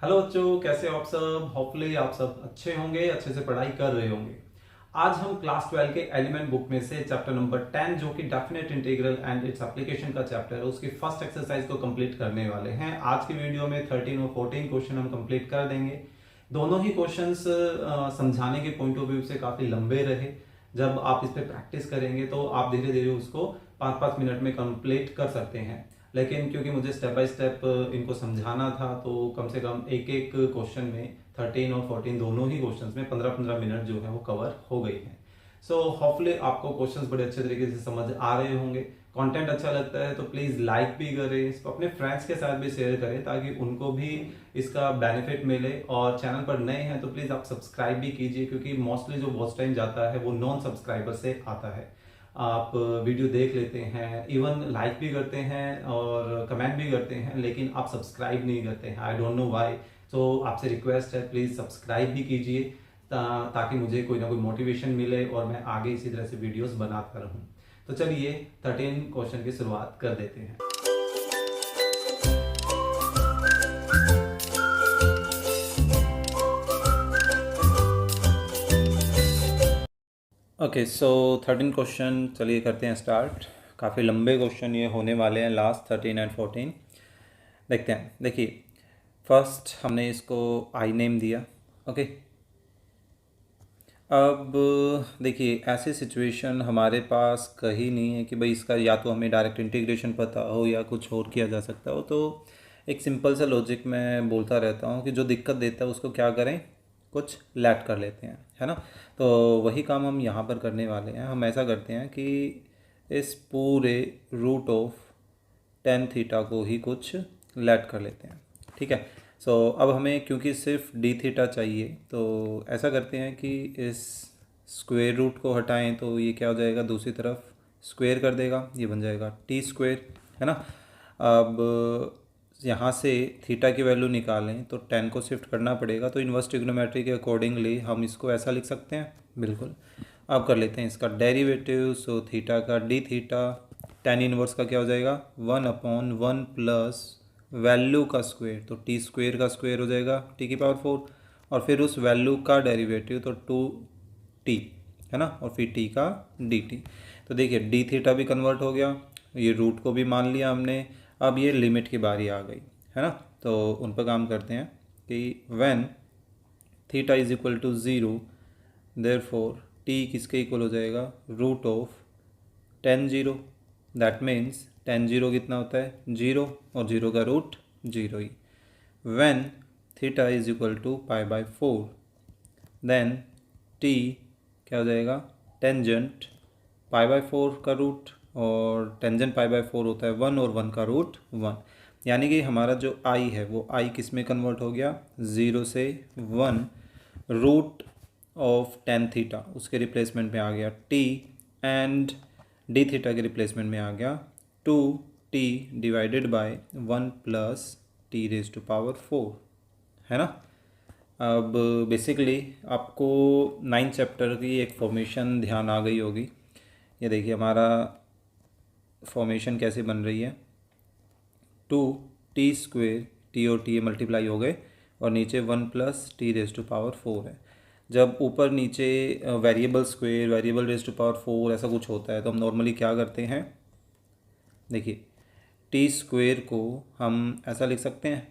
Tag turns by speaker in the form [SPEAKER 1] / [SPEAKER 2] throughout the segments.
[SPEAKER 1] Hello बच्चों, कैसे हो आप सब। होपफुली आप सब अच्छे होंगे, अच्छे से पढ़ाई कर रहे होंगे। आज हम क्लास 12 के एलिमेंट बुक में से चैप्टर नंबर 10 जो कि definite integral and its application का चैप्टर है, उसकी फर्स्ट एक्सरसाइज को कंप्लीट करने वाले हैं। आज की वीडियो में 13 और 14 क्वेश्चन हम कंप्लीट कर देंगे। दोनों ही क्वेश्चंस समझाने के पॉइंट ऑफ व्यू से काफी लंबे रहे। जब आप इस पे प्रैक्टिस करेंगे तो आप धीरे धीरे उसको 5-5 मिनट में कंप्लीट कर सकते हैं। लेकिन क्योंकि मुझे स्टेप बाय स्टेप इनको समझाना था, तो कम से कम एक एक क्वेश्चन में 13 और 14 दोनों ही क्वेश्चंस में 15-15 मिनट जो है वो कवर हो गई है। सो होपफुली आपको क्वेश्चंस बड़े अच्छे तरीके से समझ आ रहे होंगे। कंटेंट अच्छा लगता है तो प्लीज लाइक भी करें, इसको अपने फ्रेंड्स के साथ भी शेयर करें ताकि उनको भी इसका बेनिफिट मिले। और चैनल पर नए हैं तो प्लीज आप सब्सक्राइब भी कीजिए, क्योंकि मोस्टली जो वॉच टाइम जाता है वो नॉन सब्सक्राइबर से आता है। आप वीडियो देख लेते हैं, इवन लाइक भी करते हैं और कमेंट भी करते हैं, लेकिन आप सब्सक्राइब नहीं करते हैं। I don't know why. तो आपसे रिक्वेस्ट है, प्लीज सब्सक्राइब भी कीजिए ताकि मुझे कोई ना कोई मोटिवेशन मिले और मैं आगे इसी तरह से वीडियोस बनाता रहूं। तो चलिए 13 क्वेश्चन की शुरुआत कर देते हैं। ओके, सो 13 क्वेश्चन चलिए करते हैं स्टार्ट। काफ़ी लंबे क्वेश्चन ये होने वाले हैं, लास्ट 13 एंड 14। देखते हैं। देखिए, फर्स्ट हमने इसको आई नेम दिया। ओके, अब देखिए ऐसी सिचुएशन हमारे पास कहीं नहीं है कि भाई इसका या तो हमें डायरेक्ट इंटीग्रेशन पता हो या कुछ और किया जा सकता हो। तो एक सिंपल सा लॉजिक मैं बोलता रहता हूँ कि जो दिक्कत देता है उसको क्या करें, कुछ लेट कर लेते हैं, है ना। तो वही काम हम यहाँ पर करने वाले हैं। हम ऐसा करते हैं कि इस पूरे रूट ऑफ टेन थीटा को ही कुछ लेट कर लेते हैं, ठीक है। सो अब हमें क्योंकि सिर्फ डी थीटा चाहिए, तो ऐसा करते हैं कि इस स्क्वायर रूट को हटाएं तो ये क्या हो जाएगा, दूसरी तरफ स्क्वायर कर देगा, ये बन जाएगा टी स्क्वायर, है ना। अब यहाँ से थीटा की वैल्यू निकालें तो 10 को शिफ्ट करना पड़ेगा, तो इन्वर्स ट्रिग्नोमेट्री के अकॉर्डिंगली हम इसको ऐसा लिख सकते हैं, बिल्कुल। अब कर लेते हैं इसका डेरिवेटिव। सो थीटा का डी थीटा टेन इनवर्स का क्या हो जाएगा, 1/1 प्लस वैल्यू का स्क्वायर, तो टी स्क्वायर का स्क्वायर हो जाएगा टी की पावर 4, और फिर उस वैल्यू का डेरिवेटिव तो 2t, है ना, और फिर t का dt। तो देखिए डी थीटा भी कन्वर्ट हो गया, ये रूट को भी मान लिया हमने। अब ये लिमिट की बारी आ गई, है ना। तो उन पर काम करते हैं कि when theta is equal to 0, therefore t किसके इक्वल हो जाएगा, root of tan zero. That means tan zero कितना होता है, 0, और 0 का रूट 0 ही। When theta is equal to π/4, then t क्या हो जाएगा, टेंजेंट π/4 का रूट, और टेंजेंट π/4 होता है 1, और 1 का रूट 1। यानी कि हमारा जो i है वो i किस में कन्वर्ट हो गया, 0 से 1, रूट ऑफ टेन थीटा उसके रिप्लेसमेंट में आ गया t, एंड डी थीटा के रिप्लेसमेंट में आ गया 2t divided by 1 plus t raise to power 4, है ना। अब बेसिकली आपको 9th चैप्टर की एक फॉर्मेशन ध्यान आ गई होगी। ये देखिए हमारा फॉर्मेशन कैसे बन रही है, 2t², टी और टी मल्टीप्लाई हो गए, और नीचे 1 plus t raise to power 4 है। जब ऊपर नीचे variable square, variable raise to power 4 ऐसा कुछ होता है तो हम नॉर्मली क्या करते हैं, देखिए टी स्क्वायर को हम ऐसा लिख सकते हैं,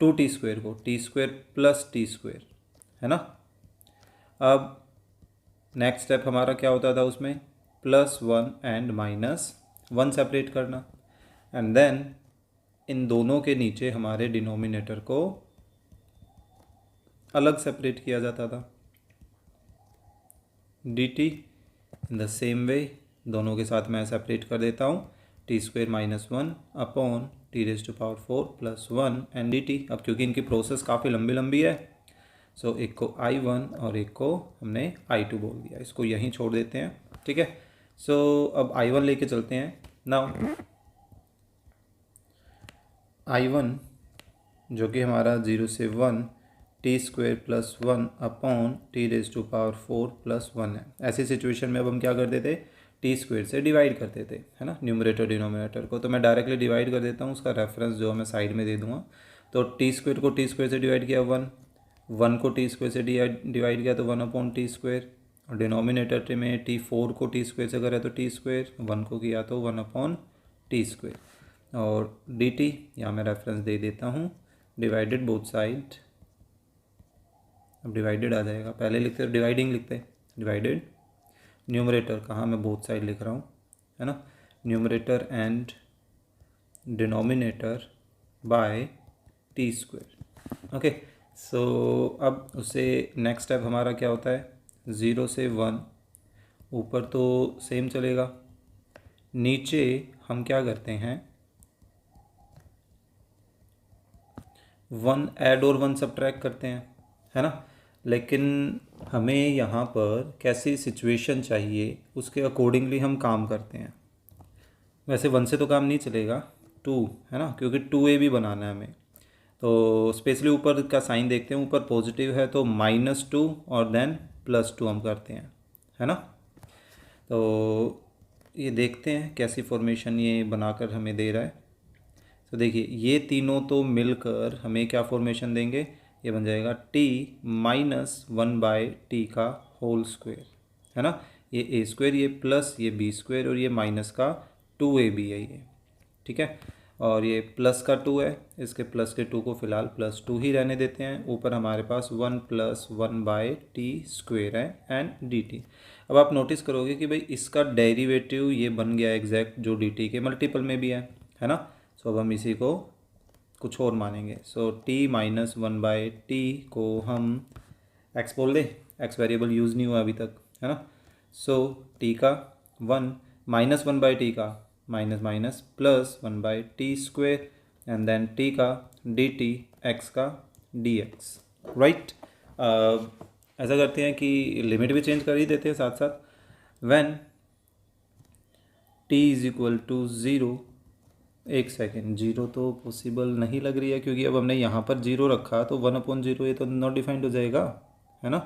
[SPEAKER 1] 2t² को t² प्लस t², है ना। अब नेक्स्ट स्टेप हमारा क्या होता था उसमें, +1 एंड -1 सेपरेट करना, एंड देन इन दोनों के नीचे हमारे डिनोमिनेटर को अलग सेपरेट किया जाता था, dt। In the same way दोनों के साथ मैं सेपरेट कर देता हूँ, t² -1 upon t raise to power 4 plus 1 and dt। अब क्योंकि इनकी प्रोसेस काफ़ी लंबी लंबी है, सो एक को I1 और एक को हमने I2 बोल दिया, इसको यहीं छोड़ देते हैं, ठीक है। सो अब I1 लेके चलते हैं। नाउ I1 जो कि हमारा 0 से 1 t² plus 1 upon t raise to power 4 plus 1 है। ऐसी सिचुएशन में अब हम क्या करते थे, t² से डिवाइड करते थे, है ना, न्यूमरेटर डिनोमिनेटर को। तो मैं डायरेक्टली डिवाइड कर देता हूँ, उसका रेफरेंस जो मैं साइड में दे दूँगा। तो टी स्क्वेयर को टी स्क्वेयर से डिवाइड किया 1, 1 को टी स्क्वेयर से डिवाइड किया तो 1/t², और डिनोमिनेटर में t4 को टी स्क्वेयर से करा तो टी स्क्वेयर, 1 को किया तो 1/t², और dt यहाँ मैं रेफरेंस दे देता हूँ, डिवाइडेड बोथ साइड। अब डिवाइडेड आ जाएगा, पहले लिखते डिवाइडिंग लिखते, डिवाइडेड न्यूमरेटर, कहाँ मैं बोथ साइड लिख रहा हूँ, है ना, numerator and denominator by t²। Okay, so अब उससे नेक्स्ट स्टेप हमारा क्या होता है, 0 से 1, ऊपर तो सेम चलेगा, नीचे हम क्या करते हैं, 1 ऐड और 1 सब्ट्रैक्ट करते हैं, है ना। लेकिन हमें यहाँ पर कैसी सिचुएशन चाहिए उसके अकॉर्डिंगली हम काम करते हैं। वैसे 1 से तो काम नहीं चलेगा, 2 है ना, क्योंकि 2a भी बनाना है हमें। तो स्पेशली ऊपर का साइन देखते हैं, ऊपर पॉजिटिव है तो -2 और देन +2 हम करते हैं, है ना। तो ये देखते हैं कैसी फॉर्मेशन ये बनाकर हमें दे रहा है। तो देखिए ये तीनों तो मिलकर हमें क्या फॉर्मेशन देंगे, ये बन जाएगा t -1/t का होल स्क्वायर, है ना। ये a², ये प्लस ये b² और ये माइनस का 2ab है ये, ठीक है। और ये प्लस का 2 है, इसके प्लस के 2 को फिलहाल +2 ही रहने देते हैं। ऊपर हमारे पास 1 + 1/t² है एंड dt। अब आप नोटिस करोगे कि भाई इसका डेरिवेटिव ये बन गया एग्जैक्ट जो dt के मल्टीपल में भी है ना। सो अब हम इसी को कुछ और मानेंगे। सो t -1/t को हम x बोल दें, x वेरिएबल यूज़ नहीं हुआ अभी तक, है ना। सो t का 1 -1/t का minus minus +1/t² and then t का dt, x का dx, राइट। ऐसा करते हैं कि लिमिट भी चेंज कर ही देते हैं साथ साथ। व्हेन t = 0, एक सेकेंड, 0 तो पॉसिबल नहीं लग रही है क्योंकि अब हमने यहाँ पर 0 रखा तो 1/0 ये तो नॉट डिफाइंड हो जाएगा, है ना।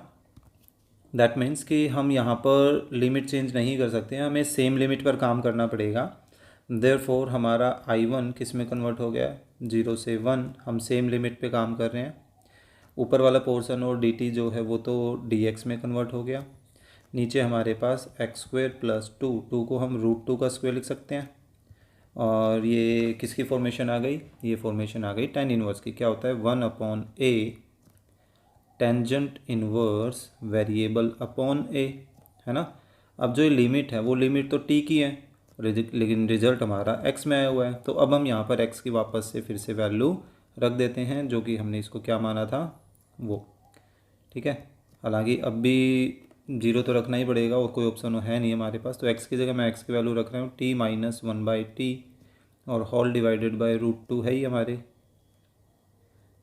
[SPEAKER 1] दैट मीन्स कि हम यहाँ पर लिमिट चेंज नहीं कर सकते हैं, हमें सेम लिमिट पर काम करना पड़ेगा। देयरफॉर हमारा I1 किस में कन्वर्ट हो गया, 0 से 1, हम सेम लिमिट पे काम कर रहे हैं। ऊपर वाला पोर्शन और dt जो है वो तो dx में कन्वर्ट हो गया। नीचे हमारे पास x² + 2 को हम √2 का स्क्वायर लिख सकते हैं। और ये किसकी फॉर्मेशन आ गई, ये फॉर्मेशन आ गई tan इनवर्स की। क्या होता है, 1/a tangent inverse variable upon a, है ना। अब जो ये लिमिट है वो लिमिट तो t की है, लेकिन रिजल्ट हमारा x में आया हुआ है। तो अब हम यहाँ पर x की वापस से फिर से वैल्यू रख देते हैं, जो कि हमने इसको क्या माना था वो, ठीक है। हालांकि अब भी 0 तो रखना ही पड़ेगा और कोई ऑप्शन है नहीं हमारे पास, तो x की जगह मैं x की वैल्यू रख रहा हूँ t -1/t और होल डिवाइडेड बाय √2 है ही हमारे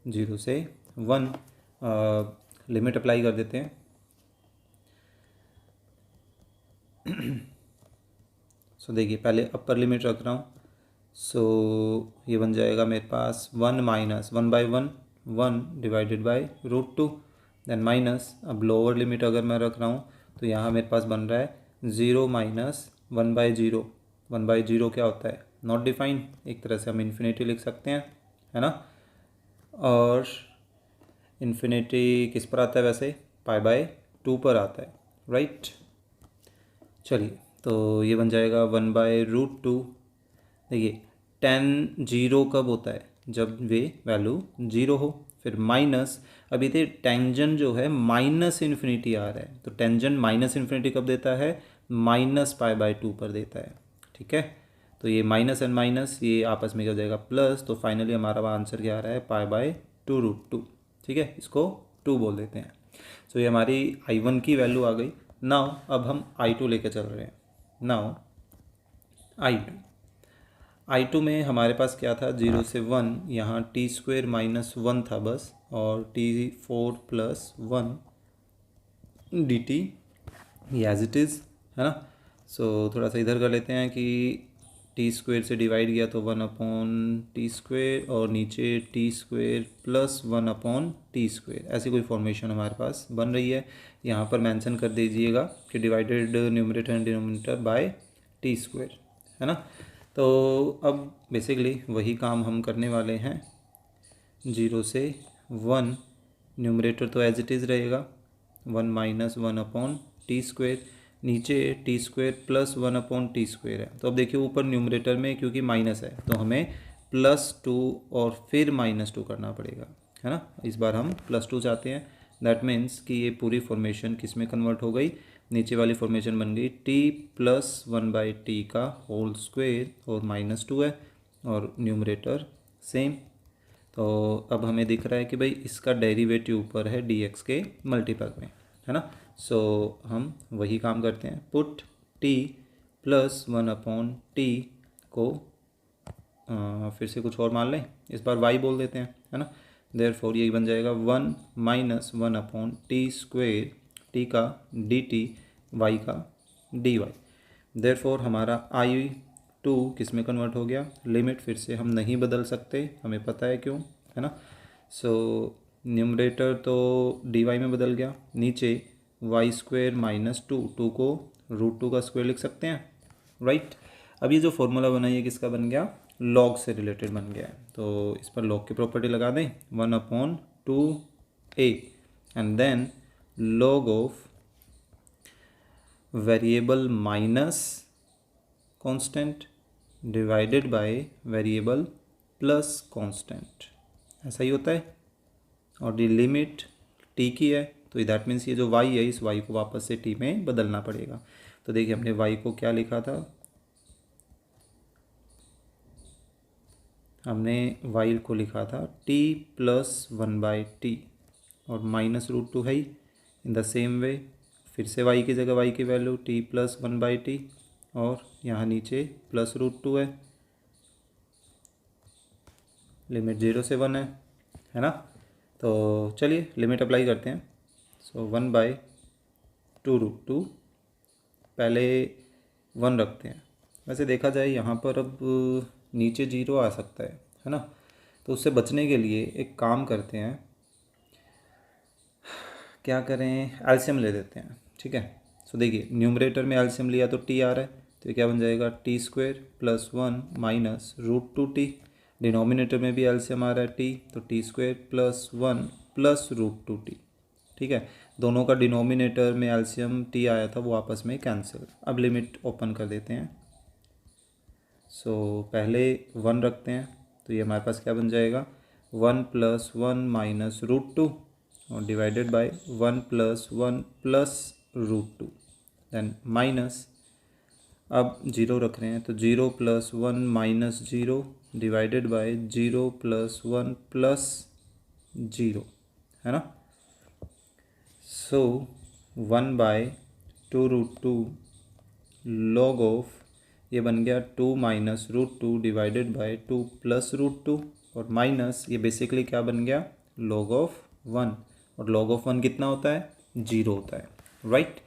[SPEAKER 1] 0 से 1। लिमिट अप्लाई कर देते हैं। सो देखिए पहले अपर लिमिट रख रहा हूँ, सो ये बन जाएगा मेरे पास 1 - 1/1 1 डिवाइडेड बाय √2, देन माइनस, अब लोअर लिमिट अगर मैं रख रहा हूँ तो यहाँ मेरे पास बन रहा है 0 - 1/0। 1/0 क्या होता है, नॉट डिफाइंड, एक तरह से हम इन्फिनिटी लिख सकते हैं, है ना। और इन्फिनिटी किस पर आता है वैसे, π/2 पर आता है, राइट। चलिए तो ये बन जाएगा 1/√2। देखिए tan 0 कब होता है, जब वे वैल्यू 0 हो। फिर माइनस, अभी थे टेंजेंट जो है -∞ आ रहा है, तो टेंजेंट -∞ कब देता है, -π/2 पर देता है, ठीक है। तो ये माइनस एंड माइनस ये आपस में क्या हो जाएगा प्लस, तो फाइनली हमारा आंसर क्या आ रहा है, π/2√2, ठीक है। इसको 2 बोल देते हैं। सो ये हमारी I1 की वैल्यू आ गई। नाउ अब हम I2 लेके चल रहे हैं। नाउ I2 में हमारे पास क्या था, 0 से 1, यहाँ t² - 1 था बस, और t4 + 1 dt, ये एज इट इज़, है ना। सो थोड़ा सा इधर कर लेते हैं कि t² से डिवाइड किया तो 1/t², और नीचे t² + 1/t², ऐसी कोई फॉर्मेशन हमारे पास बन रही है। यहाँ पर मेंशन कर दीजिएगा कि divided numerator and denominator by t², है ना। तो अब बेसिकली वही काम हम करने वाले हैं 0 से 1, न्यूमरेटर तो एज इट इज़ रहेगा 1 माइनस 1/t², नीचे t² प्लस 1/t² है। तो अब देखिए ऊपर न्यूमरेटर में क्योंकि माइनस है तो हमें +2 और फिर -2 करना पड़ेगा, है ना। इस बार हम +2 चाहते हैं। दैट मीन्स कि ये पूरी फॉर्मेशन किस में कन्वर्ट हो गई, नीचे वाली फॉर्मेशन बन गई t + 1/t का होल स्क्वायर और -2 है और न्यूमरेटर सेम। तो अब हमें दिख रहा है कि भाई इसका डेरिवेटिव ऊपर है dx के मल्टीपल में, है ना। सो हम वही काम करते हैं, पुट t + 1/t को फिर से कुछ और मान लें, इस बार y बोल देते हैं, है ना। देयरफॉर यही बन जाएगा 1 माइनस 1/t², t का dt, y का dy। देयरफॉर हमारा I2 किस में कन्वर्ट हो गया, लिमिट फिर से हम नहीं बदल सकते, हमें पता है क्यों, है ना। सो न्यूमरेटर तो dy में बदल गया, नीचे y² - 2 को √2 का स्क्वायर लिख सकते हैं, राइट। अब ये जो फॉर्मूला बना ये किसका बन गया, लॉग से रिलेटेड बन गया है। तो इस पर लॉग की प्रॉपर्टी लगा दें, 1/2a and then log of variable minus constant divided by variable plus constant, ऐसा ही होता है। और ये लिमिट t की है तो दैट मीन्स ये जो y है इस y को वापस से t में बदलना पड़ेगा। तो देखिए हमने y को क्या लिखा था, हमने y को लिखा था t + 1/t और -√2 है ही। इन द सेम वे फिर से y की जगह y की वैल्यू t + 1/t और यहाँ नीचे +√2 है, लिमिट 0 से 1 है ना। तो चलिए लिमिट अप्लाई करते हैं। सो 1/2√2, पहले 1 रखते हैं। वैसे देखा जाए यहाँ पर अब नीचे 0 आ सकता है ना। तो उससे बचने के लिए एक काम करते हैं, क्या करें, एलसीएम ले लेते हैं, ठीक है। सो देखिए न्यूमरेटर में एलसीएम लिया तो t आ रहा है, तो क्या बन जाएगा t² + 1 माइनस √2t। डिनोमिनेटर में भी एलसीएम आ रहा है t, तो t² + 1 प्लस √2t, ठीक है। दोनों का डिनोमिनेटर में एलसीएम t आया था वो आपस में कैंसिल। अब लिमिट ओपन कर देते हैं। सो पहले 1 रखते हैं तो ये हमारे पास क्या बन जाएगा, 1 + 1 माइनस √2 और divided by 1 + 1 plus √2 then minus, अब 0 रख रहे हैं तो 0 + 1 माइनस 0 डिवाइडेड बाय 0 + 1 प्लस 0, है ना। सो 1/2√2 लॉग ऑफ, ये बन गया 2 माइनस √2 डिवाइडेड बाय 2 प्लस √2 और माइनस ये बेसिकली क्या बन गया, लॉग ऑफ 1। और लॉग ऑफ 1 कितना होता है, 0 होता है, राइट।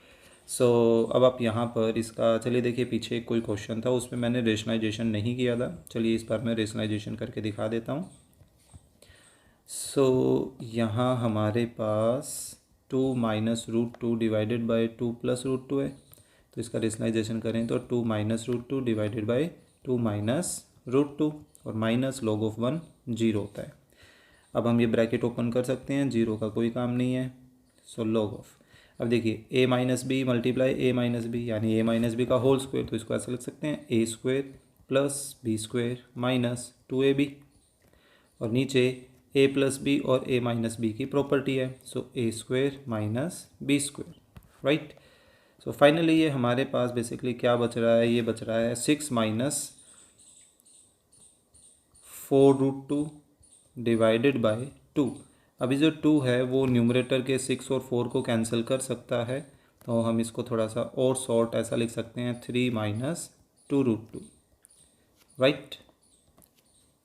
[SPEAKER 1] सो अब आप यहाँ पर इसका, चलिए देखिए पीछे कोई क्वेश्चन था उसमें मैंने रेशनलाइजेशन नहीं किया था, चलिए इस बार मैं रेशनलाइजेशन करके दिखा देता हूँ। सो यहाँ हमारे पास 2 माइनस √2 डिवाइडेड बाय 2 प्लस √2 है, तो इसका रेशनलाइजेशन करें तो 2 माइनस √2 डिवाइडेड बाय 2 माइनस √2 और माइनस लॉग ऑफ 1 0 होता है। अब हम ये ब्रैकेट ओपन कर सकते हैं, 0 का कोई काम नहीं है। सो लॉग ऑफ, अब देखिए a - b multiply a - b यानी a - b का होल स्क्वायर, तो इसको ऐसा लिख सकते हैं a² + b² माइनस 2ab और नीचे a + b और a - b की प्रॉपर्टी है, सो a² - b², right. So finally ये हमारे पास बेसिकली क्या बच रहा है, ये बच रहा है 6 माइनस 4√2 डिवाइडेड बाय 2। अभी जो 2 है वो न्यूमरेटर के 6 और 4 को कैंसिल कर सकता है, तो हम इसको थोड़ा सा और शॉर्ट ऐसा लिख सकते हैं 3 माइनस 2√2, राइट।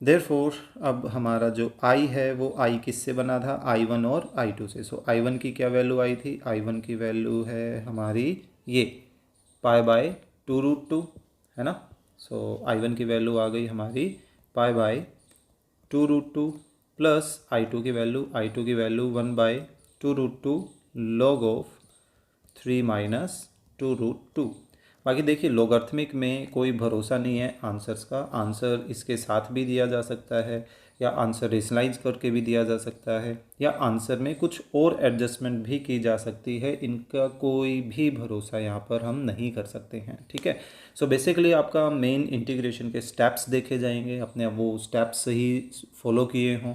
[SPEAKER 1] देयरफॉर अब हमारा जो i है वो i किससे बना था, i1 और i2 से। सो i1 की क्या वैल्यू आई थी, i1 की वैल्यू है हमारी ये π/2√2, है ना। सो i1 की वैल्यू आ गई हमारी π/2√2 प्लस i2 की वैल्यू, i2 की वैल्यू 1/2√2 लॉग ऑफ 3 माइनस 2√2। बाकी देखिए लॉगरिथमिक में कोई भरोसा नहीं है आंसर्स का, आंसर इसके साथ भी दिया जा सकता है या आंसर रेशनलाइज करके भी दिया जा सकता है, या आंसर में कुछ और एडजस्टमेंट भी की जा सकती है। इनका कोई भी भरोसा यहाँ पर हम नहीं कर सकते हैं, ठीक है। सो बेसिकली आपका मेन इंटीग्रेशन के स्टेप्स देखे जाएंगे, अपने वो स्टेप्स सही फॉलो किए हों,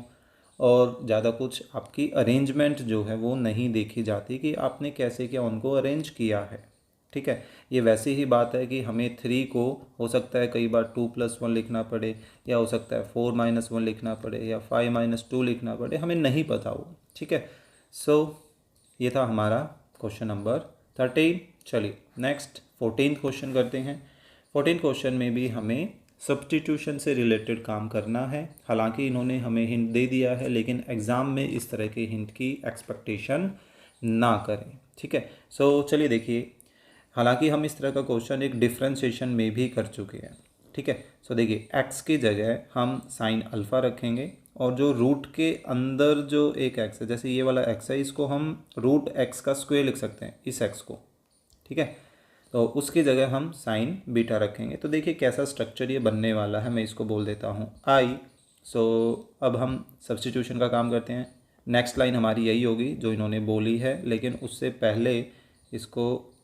[SPEAKER 1] और ज़्यादा कुछ आपकी अरेंजमेंट जो है वो नहीं देखी जाती कि आपने कैसे क्या उनको अरेंज किया है, ठीक है। ये वैसी ही बात है कि हमें 3 को हो सकता है कई बार 2+1 लिखना पड़े, या हो सकता है 4-1 लिखना पड़े, या 5-2 लिखना पड़े, हमें नहीं पता हो, ठीक है। सो ये था हमारा क्वेश्चन नंबर 13। चलिए नेक्स्ट 14th क्वेश्चन करते हैं। 14th क्वेश्चन में भी हमें सब्स्टिट्यूशन से रिलेटेड काम करना है। हालांकि इन्होंने हमें हिंट दे दिया है, लेकिन एग्ज़ाम में इस तरह के हिंट की एक्सपेक्टेशन ना करें, ठीक है। सो चलिए देखिए, हालांकि हम इस तरह का क्वेश्चन एक डिफ्रेंशिएशन में भी कर चुके हैं, ठीक है। सो देखिए, एक्स की जगह हम साइन अल्फ़ा रखेंगे, और जो रूट के अंदर जो एक एक्स है, जैसे ये वाला एक्स है, इसको हम रूट एक्स का स्क्वायर लिख सकते हैं, इस एक्स को, ठीक है। तो उसकी जगह हम साइन बीटा रखेंगे। तो देखिए कैसा स्ट्रक्चर ये बनने वाला है, मैं इसको बोल देता हूँ आई। सो अब हम सब्स्टिट्यूशन का काम करते हैं। नेक्स्ट लाइन हमारी यही होगी जो इन्होंने बोली है, लेकिन उससे पहले इसको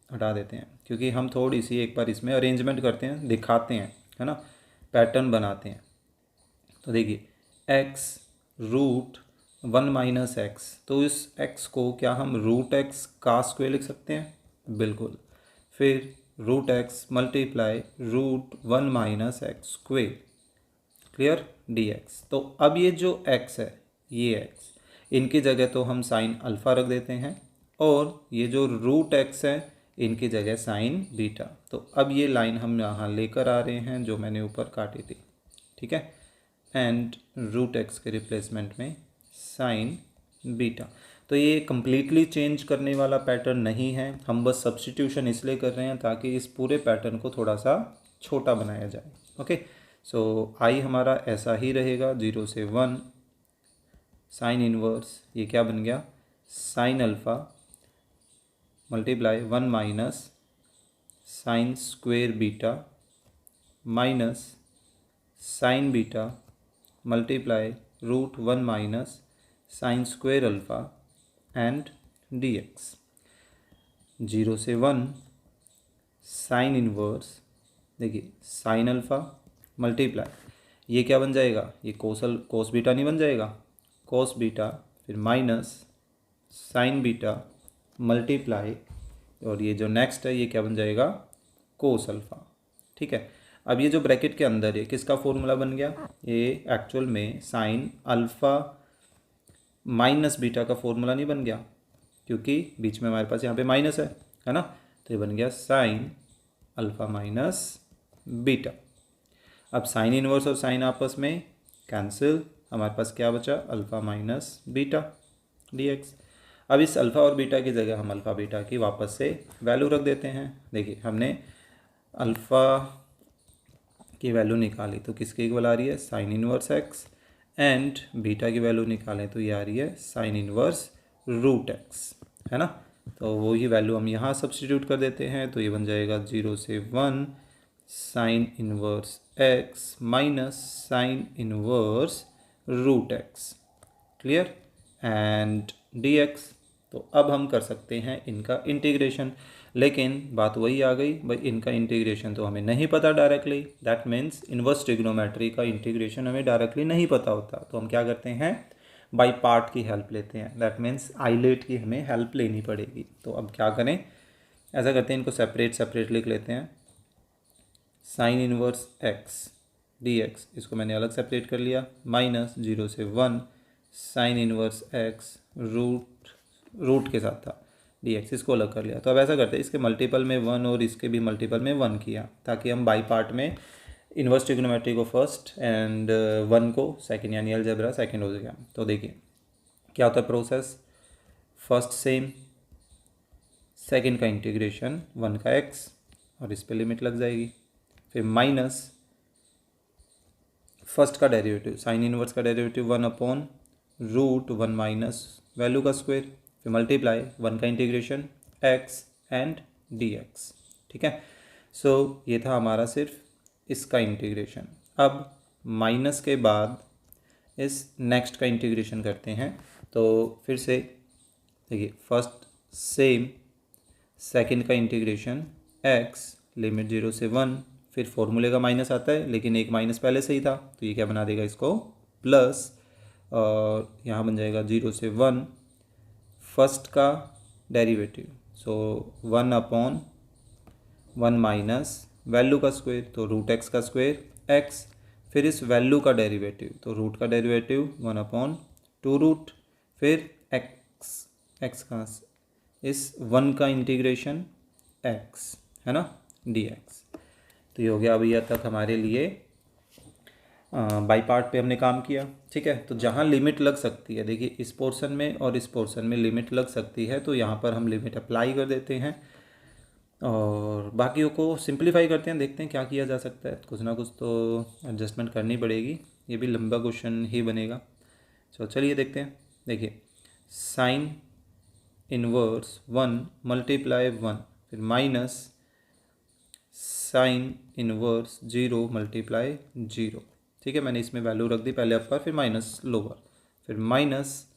[SPEAKER 1] हटा देते हैं, क्योंकि हम थोड़ी सी एक बार इसमें अरेंजमेंट करते हैं, दिखाते हैं, है ना, पैटर्न बनाते हैं। तो देखिए एक्स रूट 1-x, तो इस x को क्या हम रूट एक्स का स्क्वायर लिख सकते हैं? बिल्कुल। फिर root x multiply root 1-x square, clear, dx। तो अब ये जो x है, ये x, इनकी जगह तो हम साइन अल्फ़ा रख देते हैं, और ये जो रूट x है इनकी जगह साइन बीटा। तो अब ये लाइन हम यहाँ लेकर आ रहे हैं जो मैंने ऊपर काटी थी, ठीक है, एंड रूट एक्स के रिप्लेसमेंट में साइन बीटा। तो ये कम्प्लीटली चेंज करने वाला पैटर्न नहीं है, हम बस सब्स्टिट्यूशन इसलिए कर रहे हैं ताकि इस पूरे पैटर्न को थोड़ा सा छोटा बनाया जाए। ओके, सो आई हमारा ऐसा ही रहेगा 0 से 1, साइन इनवर्स, ये क्या बन गया, sine alpha multiply 1 - sine square beta minus sine beta multiply root 1 - sine square alpha and dx। 0 से 1 साइन इनवर्स, देखिए साइन अल्फ़ा मल्टीप्लाई, ये क्या बन जाएगा, ये कोस बीटा नहीं बन जाएगा, कोस बीटा, फिर माइनस साइन बीटा मल्टीप्लाई, और ये जो नेक्स्ट है ये क्या बन जाएगा, कोस अल्फ़ा, ठीक है। अब ये जो ब्रैकेट के अंदर है किसका फॉर्मूला बन गया, ये एक्चुअल में साइन अल्फ़ा माइनस बीटा का फॉर्मूला नहीं बन गया, क्योंकि बीच में हमारे पास यहाँ पे माइनस है ना। तो ये बन गया साइन अल्फ़ा माइनस बीटा। अब साइन इनवर्स और साइन आपस में कैंसिल, हमारे पास क्या बचा, अल्फ़ा माइनस बीटा dx। अब इस अल्फ़ा और बीटा की जगह हम अल्फ़ा बीटा की वापस से वैल्यू रख देते हैं। देखिए हमने अल्फ़ा की वैल्यू निकाली तो किसके इक्वल आ रही है, sign inverse x, and beta की वैल्यू निकालें तो ये आ रही है साइन इनवर्स रूट एक्स, है ना। तो वही वैल्यू हम यहाँ सब्स्टिट्यूट कर देते हैं, तो ये बन जाएगा 0 से 1 sine inverse x minus sine inverse root x, clear, and dx। तो अब हम कर सकते हैं इनका इंटीग्रेशन, लेकिन बात वही आ गई भाई, इनका इंटीग्रेशन तो हमें नहीं पता directly, that means inverse trigonometry का इंटीग्रेशन हमें डायरेक्टली नहीं पता होता। तो हम क्या करते हैं, बाई पार्ट की हेल्प लेते हैं, दैट मीन्स आइलेट की हमें हेल्प लेनी पड़ेगी। तो अब क्या करें, ऐसा करते हैं, इनको सेपरेट लिख लेते हैं। साइन इनवर्स एक्स dx, इसको मैंने अलग सेपरेट कर लिया, माइनस 0 से 1 साइन इनवर्स एक्स रूट के साथ था dx, इसको अलग कर लिया। तो अब ऐसा करते हैं, इसके मल्टीपल में 1 और इसके भी मल्टीपल में 1 किया, ताकि हम बाई पार्ट में इन्वर्स ट्रिग्नोमेट्री को फर्स्ट एंड 1 को सेकंड, यानी अलजेब्रा सेकंड हो गया। तो देखिए क्या होता है प्रोसेस, फर्स्ट सेम, सेकंड का इंटीग्रेशन 1 का x, और इस पे लिमिट लग जाएगी, फिर माइनस फर्स्ट का डेरिवेटिव, साइन इनवर्स का डेरिवेटिव 1 / रूट 1 माइनस वैल्यू का स्क्वायर, फिर मल्टीप्लाई 1 का इंटीग्रेशन x एंड dx, ठीक है। सो ये था हमारा सिर्फ इसका इंटीग्रेशन। अब माइनस के बाद इस नेक्स्ट का इंटीग्रेशन करते हैं। तो फिर से देखिए, फर्स्ट सेम, सेकंड का इंटीग्रेशन x लिमिट 0 से 1, फिर फॉर्मूले का माइनस आता है लेकिन एक माइनस पहले से ही था, तो ये क्या बना देगा इसको प्लस, और यहाँ बन जाएगा 0 से 1 फर्स्ट का डेरिवेटिव, सो 1/1 माइनस वैल्यू का स्क्वायर तो रूट एक्स का स्क्वायर एक्स, फिर इस वैल्यू का डेरिवेटिव तो रूट का डेरिवेटिव 1/2 रूट, फिर एक्स का इस 1 का इंटीग्रेशन एक्स है ना dx। तो ये हो गया अभी तक हमारे लिए बाई पार्ट पे हमने काम किया। ठीक है, तो जहाँ लिमिट लग सकती है, देखिए इस पोर्शन में और इस पोर्शन में लिमिट लग सकती है, तो यहाँ पर हम लिमिट अप्लाई कर देते हैं और बाकियों को सिंप्लीफाई करते हैं, देखते हैं क्या किया जा सकता है। कुछ ना कुछ तो एडजस्टमेंट करनी पड़ेगी, ये भी लंबा क्वेश्चन ही बनेगा। चलिए देखते हैं। देखिए साइन इनवर्स 1 मल्टीप्लाई 1 फिर माइनस साइन इनवर्स 0 मल्टीप्लाई 0। ठीक है, मैंने इसमें वैल्यू रख दी, पहले अपर फिर माइनस लोअर, फिर माइनस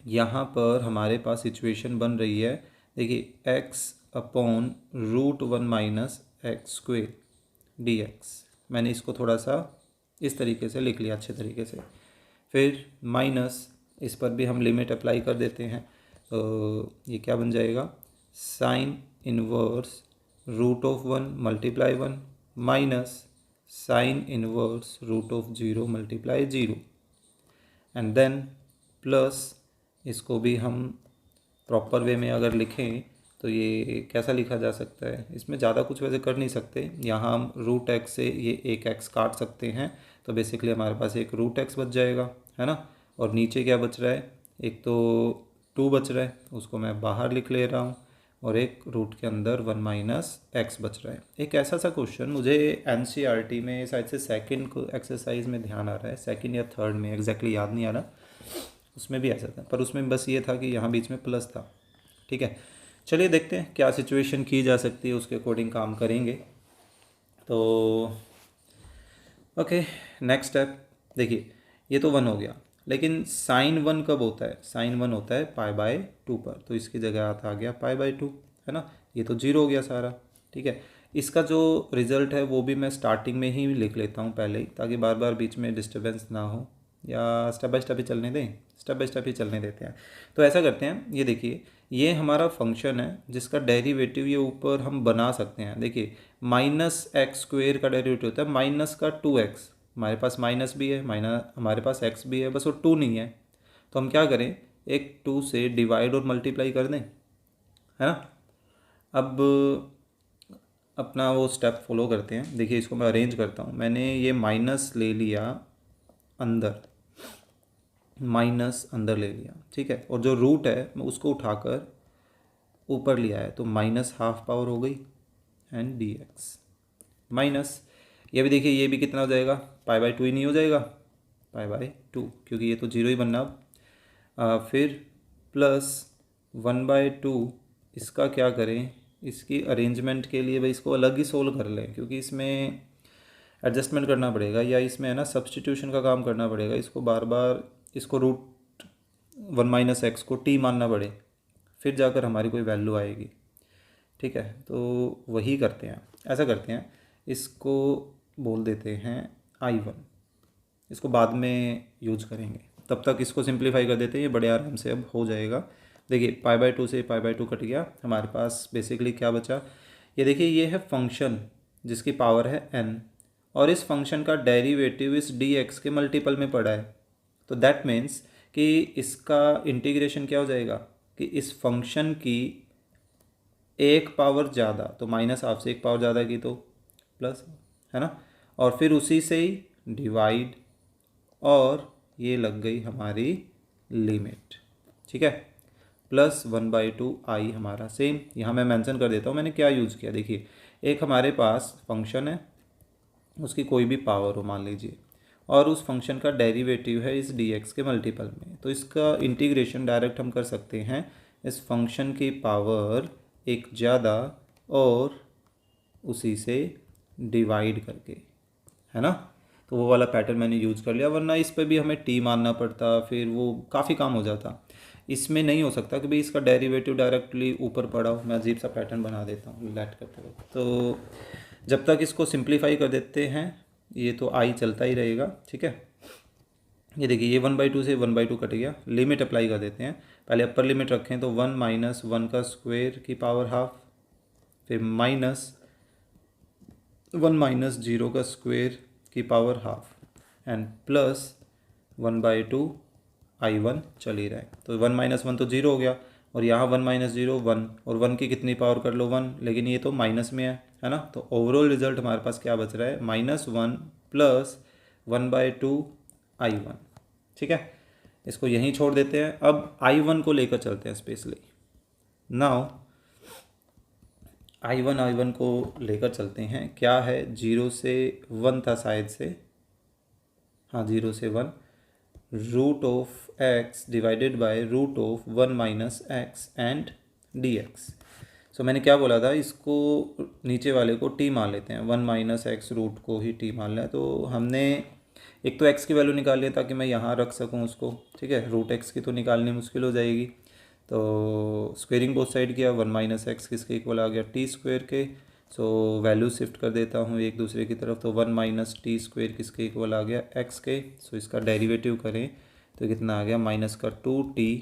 [SPEAKER 1] यहाँ पर हमारे पास सिचुएशन बन रही है, देखिए x/√1 minus x square dx। मैंने इसको थोड़ा सा इस तरीके से लिख लिया अच्छे तरीके से, फिर माइनस इस पर भी हम लिमिट अप्लाई कर देते हैं, तो ये क्या बन जाएगा sine inverse √1 multiply 1 minus sine inverse √0 multiply 0 and then plus, इसको भी हम प्रॉपर वे में अगर लिखें तो ये कैसा लिखा जा सकता है, इसमें ज़्यादा कुछ वैसे कर नहीं सकते, यहाँ हम √x से ये एक x काट सकते हैं, तो बेसिकली हमारे पास एक √x बच जाएगा है ना। और नीचे क्या बच रहा है, एक तो 2 बच रहा है, उसको मैं बाहर लिख ले रहा हूँ, और एक रूट के अंदर 1 माइनस एक्स बच रहा है। एक ऐसा सा क्वेश्चन मुझे एनसीईआरटी में शायद से सेकंड एक्सरसाइज में ध्यान आ रहा है, सेकंड या थर्ड में एग्जैक्टली याद नहीं आ रहा, उसमें भी ऐसा था, पर उसमें बस ये था कि यहाँ बीच में प्लस था। ठीक है, चलिए देखते हैं क्या सिचुएशन की जा सकती है, उसके अकॉर्डिंग काम करेंगे। तो ओके, नेक्स्ट स्टेप, देखिए ये तो 1 हो गया, लेकिन साइन 1 कब होता है, साइन 1 होता है π/2 पर, तो इसकी जगह आ गया π/2 है ना, ये तो 0 हो गया सारा। ठीक है, इसका जो रिज़ल्ट है वो भी मैं स्टार्टिंग में ही लिख लेता हूँ पहले ही, ताकि बार बार बीच में डिस्टर्बेंस ना हो, या स्टेप बाय स्टेप ही चलने दें, स्टेप बाय स्टेप ही चलने देते हैं। तो ऐसा करते हैं, ये देखिए ये हमारा फंक्शन है जिसका डेरिवेटिव ये ऊपर हम बना सकते हैं। देखिए -x² का डेरिवेटिव होता है माइनस का 2x, हमारे पास माइनस भी है, माइनस हमारे पास x भी है, बस वो 2 नहीं है, तो हम क्या करें, एक 2 से डिवाइड और मल्टीप्लाई कर दें, है ना। अब अपना वो स्टेप फॉलो करते हैं। देखिए इसको मैं अरेंज करता हूँ, मैंने ये माइनस ले लिया अंदर, माइनस अंदर ले लिया, ठीक है, और जो रूट है मैं उसको उठाकर ऊपर लिया है, तो -½ पावर हो गई एंड dx माइनस, ये भी देखिए ये भी कितना हो जाएगा, π/2 ही नहीं हो जाएगा, π/2, क्योंकि ये तो 0 ही बनना। अब फिर प्लस 1/2, इसका क्या करें, इसकी अरेंजमेंट के लिए भाई इसको अलग ही सोल्व कर लें, क्योंकि इसमें एडजस्टमेंट करना पड़ेगा, या इसमें है ना सब्सटीट्यूशन का काम करना पड़ेगा, इसको बार बार इसको √1 माइनस एक्स को t मानना पड़े, फिर जाकर हमारी कोई वैल्यू आएगी। ठीक है, तो वही करते हैं, ऐसा करते हैं, इसको बोल देते हैं I1, इसको बाद में यूज करेंगे, तब तक इसको सिंप्लीफाई कर देते हैं, ये बड़े आराम से अब हो जाएगा। देखिए π/2 से π/2 कट गया, हमारे पास बेसिकली क्या बचा, ये देखिए ये है फंक्शन जिसकी पावर है n, और इस फंक्शन का डेरिवेटिव इस dx के मल्टीपल में पड़ा है, तो दैट मीन्स कि इसका इंटीग्रेशन क्या हो जाएगा कि इस फंक्शन की एक पावर ज़्यादा, तो -½ से एक पावर ज़्यादा की तो प्लस, है ना, और फिर उसी से ही डिवाइड, और ये लग गई हमारी लिमिट। ठीक है, प्लस 1/2 आई हमारा सेम, यहाँ मैं मेंशन कर देता हूँ मैंने क्या यूज़ किया। देखिए एक हमारे पास फंक्शन है, उसकी कोई भी पावर हो मान लीजिए, और उस फंक्शन का डेरिवेटिव है इस dx के मल्टीपल में, तो इसका इंटीग्रेशन डायरेक्ट हम कर सकते हैं इस फंक्शन की पावर एक ज़्यादा और उसी से डिवाइड करके, है ना। तो वो वाला पैटर्न मैंने यूज़ कर लिया, वरना इस पे भी हमें टी मानना पड़ता, फिर वो काफ़ी काम हो जाता। इसमें नहीं हो सकता कि भाई इसका डेरिवेटिव डायरेक्टली ऊपर पड़ा हो। मैं अजीब सा पैटर्न बना देता हूँ लेट करते हुए। तो जब तक इसको सिंप्लीफाई कर देते हैं, ये तो आई चलता ही रहेगा, ठीक है। ये देखिए, ये 1/2 से 1/2 कट गया। लिमिट अप्लाई कर देते हैं। पहले अपर लिमिट रखें तो 1 - 1 का स्क्वायर की पावर हाफ, फिर -1 - 0 का स्क्वायर की power half, and plus 1/2 I1 चल ही रहा है। तो 1 - 1 तो 0 हो गया, और यहाँ 1 - 0 1, और 1 की कितनी पावर कर लो 1, लेकिन ये तो माइनस में है ना। तो ओवरऑल रिजल्ट हमारे पास क्या बच रहा है, -1 प्लस 1/2 I1, ठीक है। इसको यहीं छोड़ देते हैं। अब I1 को लेकर चलते हैं स्पेशली। नाउ I1 को लेकर चलते हैं। क्या है, 0 से 1 था शायद से, हाँ 0 से 1, √x divided by √1 - x and dx। सो मैंने क्या बोला था, इसको नीचे वाले को t मान लेते हैं, 1 - x रूट को ही t मान लिया। तो हमने एक तो x की वैल्यू निकाल लिया ताकि मैं यहाँ रख सकूँ उसको, ठीक है। √x की तो निकालनी मुश्किल हो जाएगी, तो स्क्वेयरिंग बोथ साइड किया, 1 - x किसके इक्वल आ गया, t स्क्वेयर के। सो वैल्यू शिफ्ट कर देता हूँ एक दूसरे की तरफ, तो 1 - t स्क्वेयर किसके इक्वल आ गया, x के। सो इसका डेरिवेटिव करें तो कितना आ गया, -2t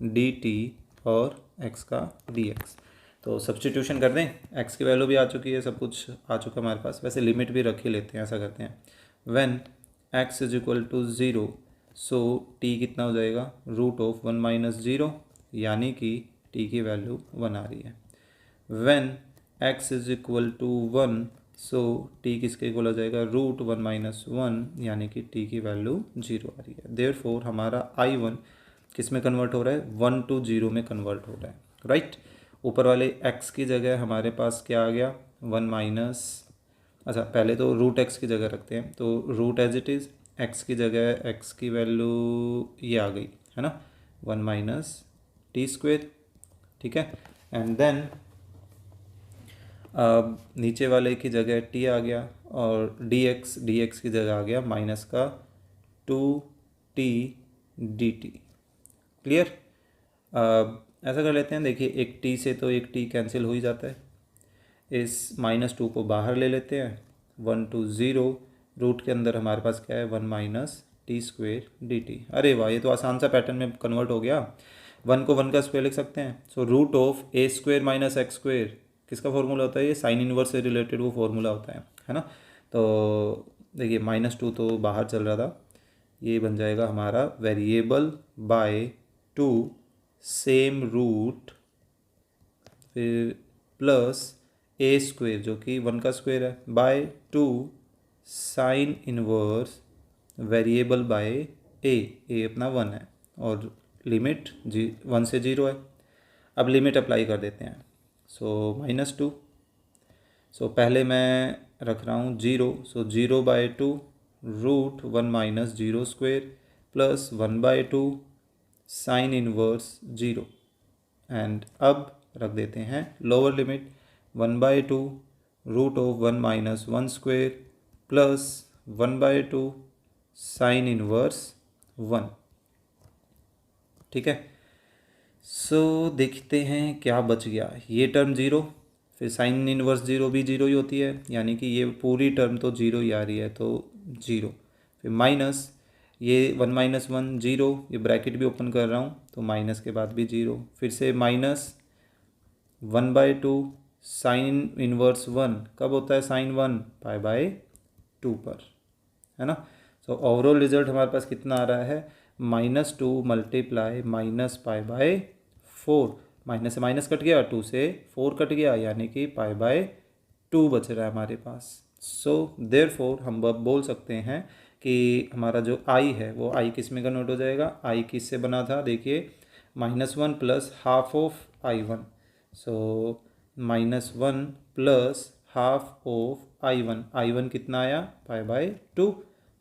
[SPEAKER 1] dt और x का dx। तो सब्सटीट्यूशन कर दें, x की वैल्यू भी आ चुकी है, सब कुछ आ चुका हमारे पास। वैसे लिमिट भी रख ही लेते हैं, ऐसा करते हैं। व्हेन x = 0, सो t कितना हो जाएगा, √1 - 0, यानी कि t की वैल्यू 1 आ रही है। व्हेन x = 1, सो t किसके इक्वल हो जाएगा, √1 - 1, यानी कि t की वैल्यू 0 आ रही है। देयरफॉर हमारा I1 किस में कन्वर्ट हो रहा है, 1 to 0 में कन्वर्ट हो रहा है, राइट। ऊपर वाले x की जगह हमारे पास क्या आ गया, 1 - अच्छा पहले तो √x की जगह रखते हैं, तो root as it is, x की जगह x की वैल्यू ये आ गई है ना, 1 - t स्क्वेयर, ठीक है। एंड देन अब नीचे वाले की जगह t आ गया, और dx की जगह आ गया -2t dt। क्लियर। अब ऐसा कर लेते हैं, देखिए एक t से तो एक t कैंसिल हो ही जाता है। इस -2 को बाहर ले लेते हैं, 1 to 0, रूट के अंदर हमारे पास क्या है, 1 - t स्क्वेयर dt। अरे वाह, ये तो आसान सा पैटर्न में कन्वर्ट हो गया। 1 को 1 का स्क्वायर लिख सकते हैं। सो √a² - x² किसका फॉर्मूला होता है, ये साइन इनवर्स से रिलेटेड वो फॉर्मूला होता है ना। तो देखिए -2 तो बाहर चल रहा था, ये बन जाएगा हमारा वेरिएबल बाय 2 सेम रूट, फिर प्लस a² जो कि 1 का स्क्वायर है, by 2 sine inverse variable by a अपना 1 है, और लिमिट 1 से 0 है। अब लिमिट अप्लाई कर देते हैं। सो -2, सो पहले मैं रख रहा हूँ 0, सो 0/2 √1 - 0 square plus 1/2 sign inverse 0। And अब रख देते हैं lower limit, 1/2 √1 - 1 square plus 1/2 sign inverse 1, ठीक है। सो देखते हैं क्या बच गया, ये टर्म 0, फिर साइन इनवर्स 0 भी 0 ही होती है, यानी कि ये पूरी टर्म तो 0 ही आ रही है, तो 0, फिर माइनस ये 1 - 1 0, ये ब्रैकेट भी ओपन कर रहा हूँ, तो माइनस के बाद भी 0, फिर से -1/2 साइन इनवर्स 1 कब होता है, साइन 1 π/2 पर, है ना। सो ओवरऑल रिजल्ट हमारे पास कितना आ रहा है, -2 × -π/4, माइनस से माइनस कट गया, 2 से 4 कट गया, यानी कि π/2 बच रहा है हमारे पास। सो देयरफॉर हम अब बोल सकते हैं कि हमारा जो i है वो i किस में कन्वर्ट हो जाएगा, i किस से बना था, देखिए -1 plus half of I1, so -1 plus half of I1 कितना आया, π/2,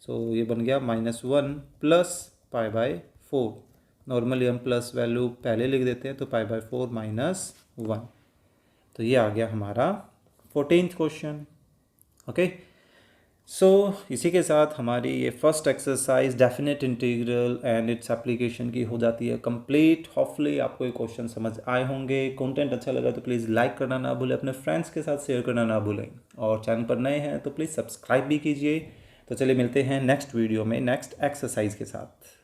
[SPEAKER 1] सो ये बन गया -1 प्लस π/4। नॉर्मली हम प्लस वैल्यू पहले लिख देते हैं, तो π/4 - 1। तो ये आ गया हमारा 14th क्वेश्चन, ओके। इसी के साथ हमारी ये first exercise definite integral and its application की हो जाती है कंप्लीट। होपफुली आपको ये क्वेश्चन समझ आए होंगे। कंटेंट अच्छा लगा तो प्लीज़ लाइक करना ना भूलें, अपने फ्रेंड्स के साथ शेयर करना ना भूलें, और चैनल पर नए हैं तो प्लीज़ सब्सक्राइब भी कीजिए। तो चलिए मिलते हैं नेक्स्ट वीडियो में नेक्स्ट एक्सरसाइज के साथ।